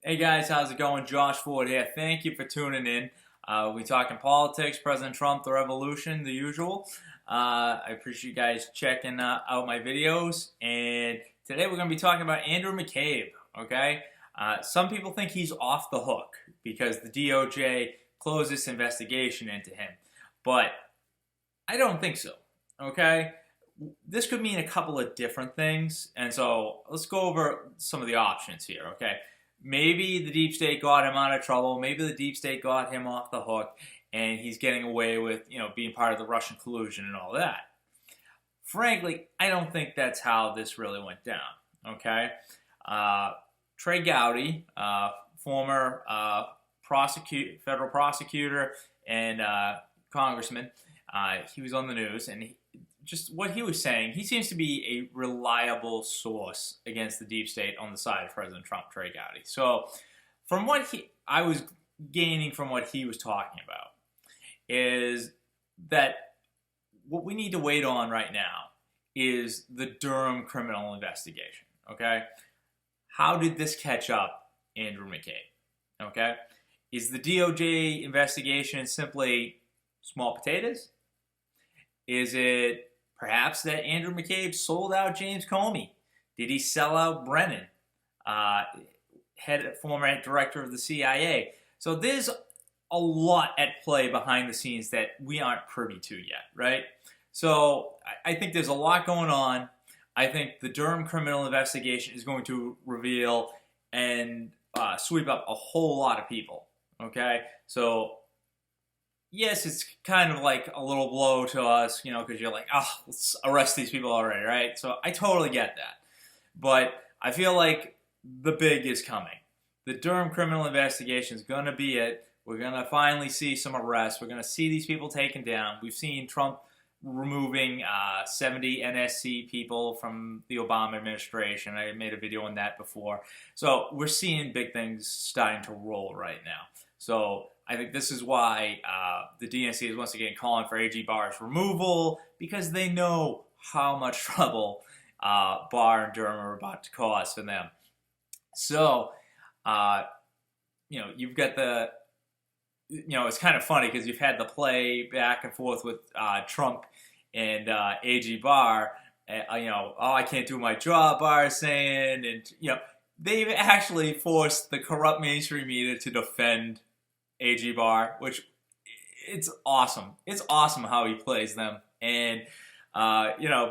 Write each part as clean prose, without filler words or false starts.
Hey guys, how's it going? Josh Ford here. Thank you for tuning in. We talking politics, President Trump, the revolution, the usual. I appreciate you guys checking out my videos. And today we're going to be talking about Andrew McCabe. Okay, some people think he's off the hook because the DOJ closed this investigation into him, but I don't think so. Okay, this could mean a couple of different things, and so let's go over some of the options here. Okay. Maybe the deep state got him out of trouble. Maybe the deep state got him off the hook, and he's getting away with, being part of the Russian collusion and all that. Frankly, I don't think that's how this really went down. Okay, Trey Gowdy, former federal prosecutor and congressman, he was on the news, and just what he was saying, he seems to be a reliable source against the deep state on the side of President Trump, Trey Gowdy. So from what I was gaining from what he was talking about is that what we need to wait on right now is the Durham criminal investigation, okay? How did this catch up Andrew McCabe, okay? Is the DOJ investigation simply small potatoes? Is it perhaps that Andrew McCabe sold out James Comey? Did he sell out Brennan, former director of the CIA? So there's a lot at play behind the scenes that we aren't privy to yet, right? So I think there's a lot going on. I think the Durham criminal investigation is going to reveal and sweep up a whole lot of people, okay? So yes, it's kind of like a little blow to us, because you're like, oh, let's arrest these people already, right? So I totally get that. But I feel like the big is coming. The Durham criminal investigation is going to be it. We're going to finally see some arrests. We're going to see these people taken down. We've seen Trump removing 70 NSC people from the Obama administration. I made a video on that before. So we're seeing big things starting to roll right now. So I think this is why the DNC is once again calling for AG Barr's removal, because they know how much trouble Barr and Durham are about to cause for them. So, you've got the, it's kind of funny because you've had the play back and forth with Trump and AG Barr. Oh, I can't do my job, Barr is saying, and they've actually forced the corrupt mainstream media to defend AG Barr, which it's awesome. It's awesome how he plays them. And,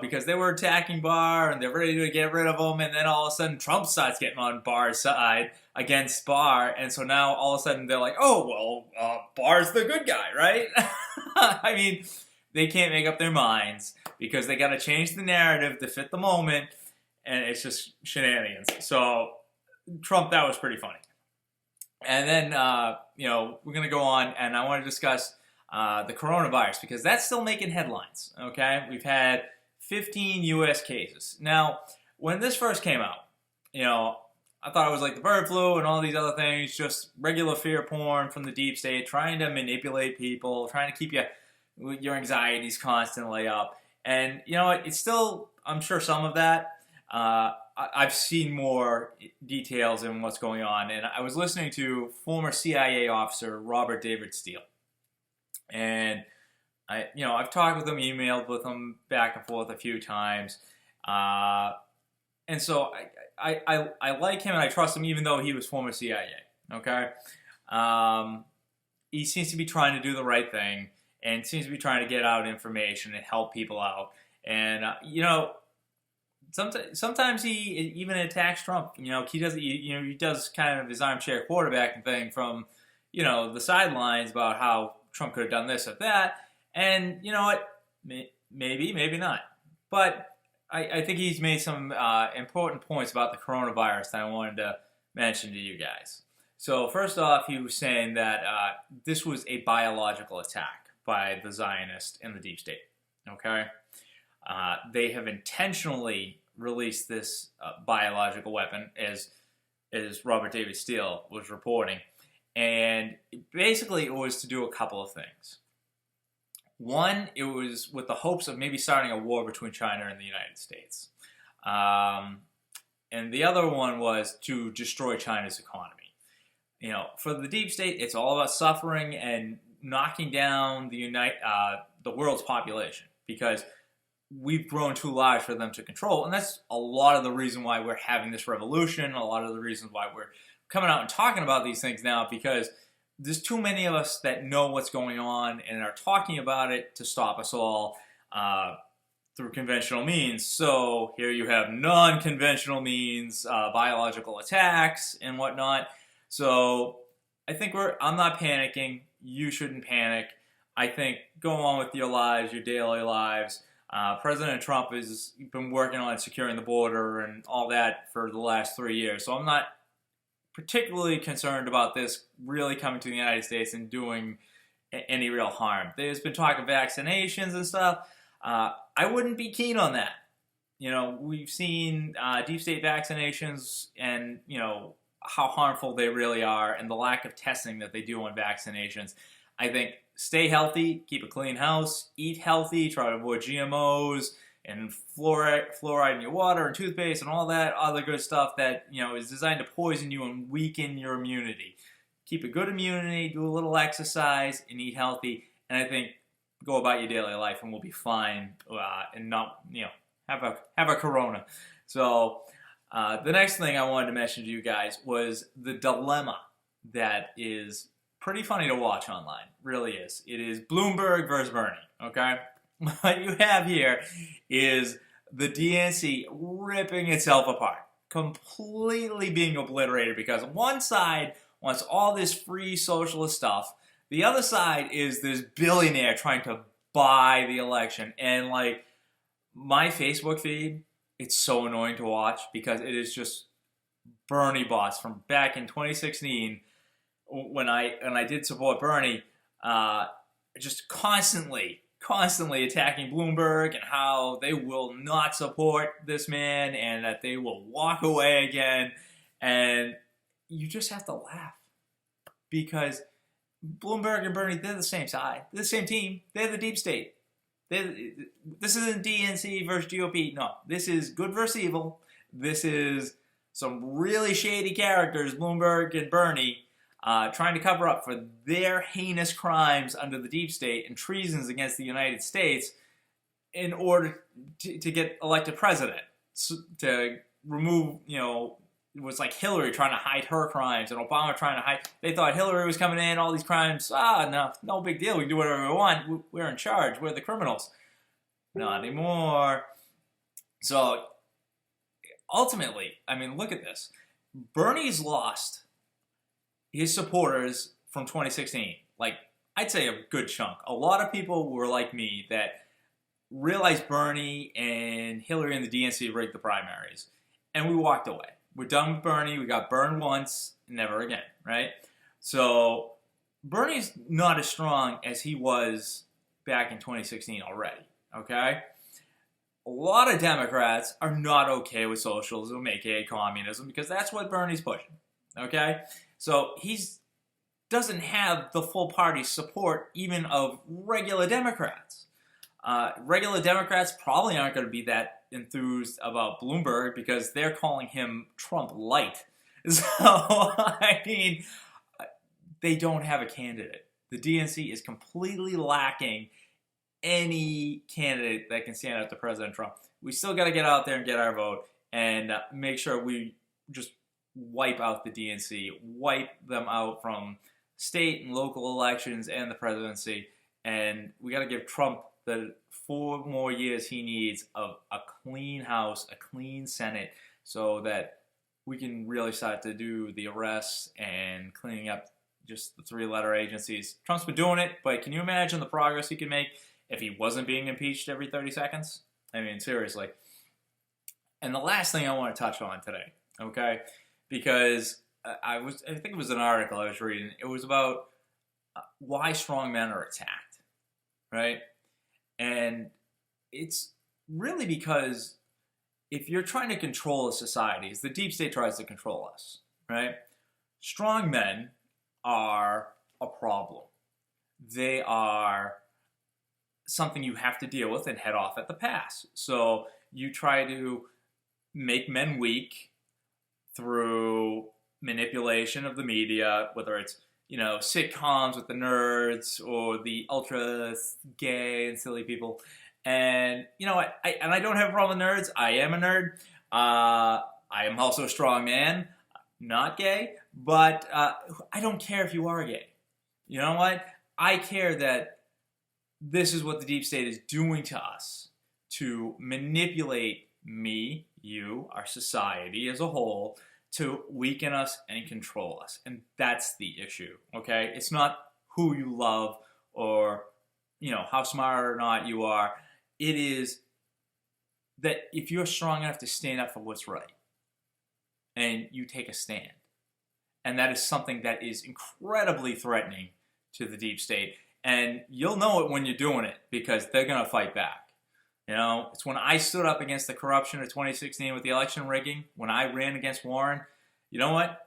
because they were attacking Barr and they're ready to get rid of him. And then all of a sudden Trump starts getting on Barr's side against Barr. And so now all of a sudden they're like, oh, well, Barr's the good guy, right? I mean, they can't make up their minds because they got to change the narrative to fit the moment. And it's just shenanigans. So Trump, that was pretty funny. And then, we're going to go on, and I want to discuss the coronavirus, because that's still making headlines, okay? We've had 15 U.S. cases. Now, when this first came out, I thought it was like the bird flu and all these other things, just regular fear porn from the deep state, trying to manipulate people, trying to keep your anxieties constantly up. And, it's still, I'm sure, some of that. I've seen more details in what's going on, and I was listening to former CIA officer Robert David Steele, and I've talked with him, emailed with him back and forth a few times, and so I like him and I trust him, even though he was former CIA. Okay, he seems to be trying to do the right thing and seems to be trying to get out information and help people out, and Sometimes he even attacks Trump. He does kind of his armchair quarterbacking thing from, the sidelines about how Trump could have done this or that. And you know what? Maybe not. But I think he's made some important points about the coronavirus that I wanted to mention to you guys. So first off, he was saying that this was a biological attack by the Zionists and the deep state. Okay? They have intentionally released this biological weapon, as Robert David Steele was reporting. And basically it was to do a couple of things. One, it was with the hopes of maybe starting a war between China and the United States. And the other one was to destroy China's economy. For the deep state, it's all about suffering and knocking down the world's population, because we've grown too large for them to control. And that's a lot of the reason why we're having this revolution, a lot of the reasons why we're coming out and talking about these things now, because there's too many of us that know what's going on and are talking about it to stop us all through conventional means. So here you have non-conventional means, biological attacks and whatnot. So I think I'm not panicking. You shouldn't panic. I think go on with your lives, your daily lives. President Trump has been working on securing the border and all that for the last 3 years. So I'm not particularly concerned about this really coming to the United States and doing any real harm. There's been talk of vaccinations and stuff. I wouldn't be keen on that. We've seen deep state vaccinations and, how harmful they really are, and the lack of testing that they do on vaccinations. I think stay healthy, keep a clean house, eat healthy, try to avoid GMOs and fluoride in your water and toothpaste and all that other good stuff that, is designed to poison you and weaken your immunity. Keep a good immunity, do a little exercise, and eat healthy. And I think go about your daily life and we'll be fine and not, have a corona. So the next thing I wanted to mention to you guys was the dilemma that is pretty funny to watch online. Really is. It is Bloomberg versus Bernie, okay? What you have here is the DNC ripping itself apart, completely being obliterated, because one side wants all this free socialist stuff. The other side is this billionaire trying to buy the election. And my Facebook feed, it's so annoying to watch because it is just Bernie bots from back in 2016 when I did support Bernie, just constantly attacking Bloomberg and how they will not support this man and that they will walk away again. And you just have to laugh, because Bloomberg and Bernie, they're the same side. They're the same team. They're the deep state. This isn't DNC versus GOP. No, this is good versus evil. This is some really shady characters, Bloomberg and Bernie, trying to cover up for their heinous crimes under the deep state and treasons against the United States in order to get elected president. To remove, it was like Hillary trying to hide her crimes and Obama trying to hide. They thought Hillary was coming in, all these crimes. No big deal. We can do whatever we want. We're in charge. We're the criminals. Not anymore. So ultimately, look at this. Bernie's lost his supporters from 2016. I'd say a good chunk. A lot of people were like me that realized Bernie and Hillary and the DNC rigged the primaries. And we walked away. We're done with Bernie. We got burned once, never again, right? So Bernie's not as strong as he was back in 2016 already, okay? A lot of Democrats are not okay with socialism, aka communism, because that's what Bernie's pushing, okay? So he doesn't have the full party support even of regular Democrats. Regular Democrats probably aren't going to be that enthused about Bloomberg because they're calling him Trump light. So, they don't have a candidate. The DNC is completely lacking any candidate that can stand up to President Trump. We still got to get out there and get our vote and make sure we just wipe out the DNC, wipe them out from state and local elections and the presidency. And we got to give Trump the 4 more years he needs of a clean House, a clean Senate, so that we can really start to do the arrests and cleaning up just the 3-letter agencies. Trump's been doing it, but can you imagine the progress he could make if he wasn't being impeached every 30 seconds? Seriously. And the last thing I want to touch on today, okay? Because I think it was an article I was reading. It was about why strong men are attacked, right? And it's really because if you're trying to control a society, as the deep state tries to control us, right? Strong men are a problem. They are something you have to deal with and head off at the pass. So you try to make men weak through manipulation of the media, whether it's, sitcoms with the nerds or the ultra gay and silly people. And, I don't have a problem with nerds. I am a nerd. I am also a strong man, not gay, but I don't care if you are gay. You know what? I care that this is what the deep state is doing to us to manipulate me, you, our society as a whole, to weaken us and control us. And that's the issue, okay? It's not who you love or, how smart or not you are. It is that if you're strong enough to stand up for what's right and you take a stand, and that is something that is incredibly threatening to the deep state. And you'll know it when you're doing it because they're going to fight back. It's when I stood up against the corruption of 2016 with the election rigging, when I ran against Warren, you know what?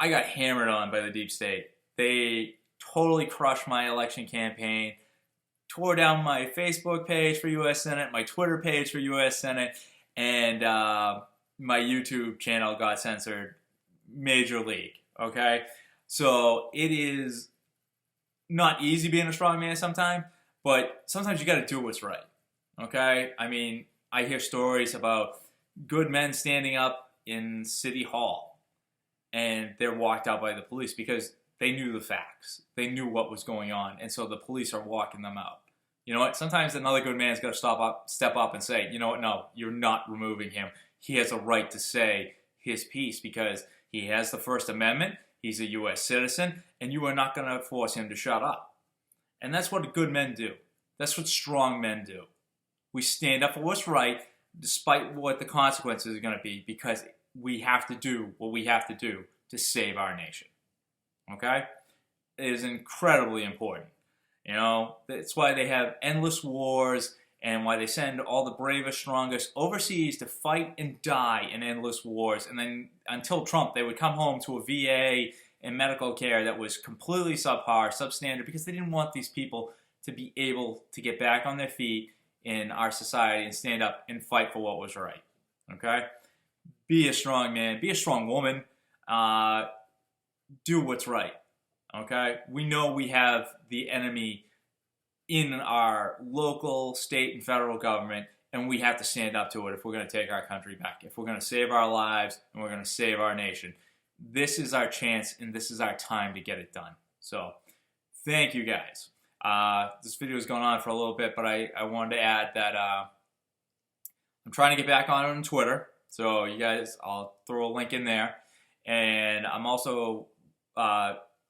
I got hammered on by the deep state. They totally crushed my election campaign, tore down my Facebook page for U.S. Senate, my Twitter page for U.S. Senate, and my YouTube channel got censored major league, okay? So it is not easy being a strong man sometimes, but sometimes you got to do what's right. Okay? I mean, I hear stories about good men standing up in City Hall and they're walked out by the police because they knew the facts. They knew what was going on, and so the police are walking them out. You know what? Sometimes another good man's got to step up and say, you know what? No, you're not removing him. He has a right to say his piece because he has the First Amendment, he's a U.S. citizen, and you are not going to force him to shut up. And that's what good men do. That's what strong men do. We stand up for what's right, despite what the consequences are going to be, because we have to do what we have to do to save our nation. Okay? It is incredibly important. That's why they have endless wars and why they send all the bravest, strongest overseas to fight and die in endless wars. And then until Trump, they would come home to a VA and medical care that was completely subpar, substandard, because they didn't want these people to be able to get back on their feet in our society and stand up and fight for what was right. Okay? Be a strong man. Be a strong woman. Do what's right. Okay? We know we have the enemy in our local, state, and federal government, and we have to stand up to it if we're going to take our country back, if we're going to save our lives, and we're going to save our nation. This is our chance, and this is our time to get it done. So, thank you guys. This video has gone on for a little bit, but I wanted to add that I'm trying to get back on Twitter. So, you guys, I'll throw a link in there. And I'm also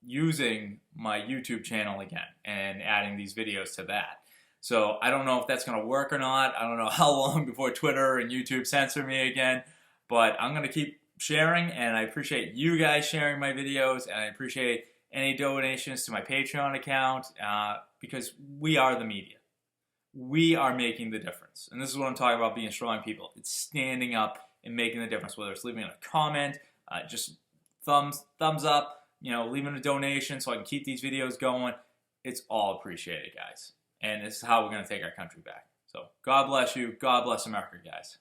using my YouTube channel again and adding these videos to that. So I don't know if that's going to work or not. I don't know how long before Twitter and YouTube censor me again, but I'm going to keep sharing, and I appreciate you guys sharing my videos, and I appreciate any donations to my Patreon account because we are the media. We are making the difference. And this is what I'm talking about being strong people. It's standing up and making the difference, whether it's leaving a comment, just thumbs up, leaving a donation so I can keep these videos going. It's all appreciated, guys. And this is how we're going to take our country back. So God bless you. God bless America, guys.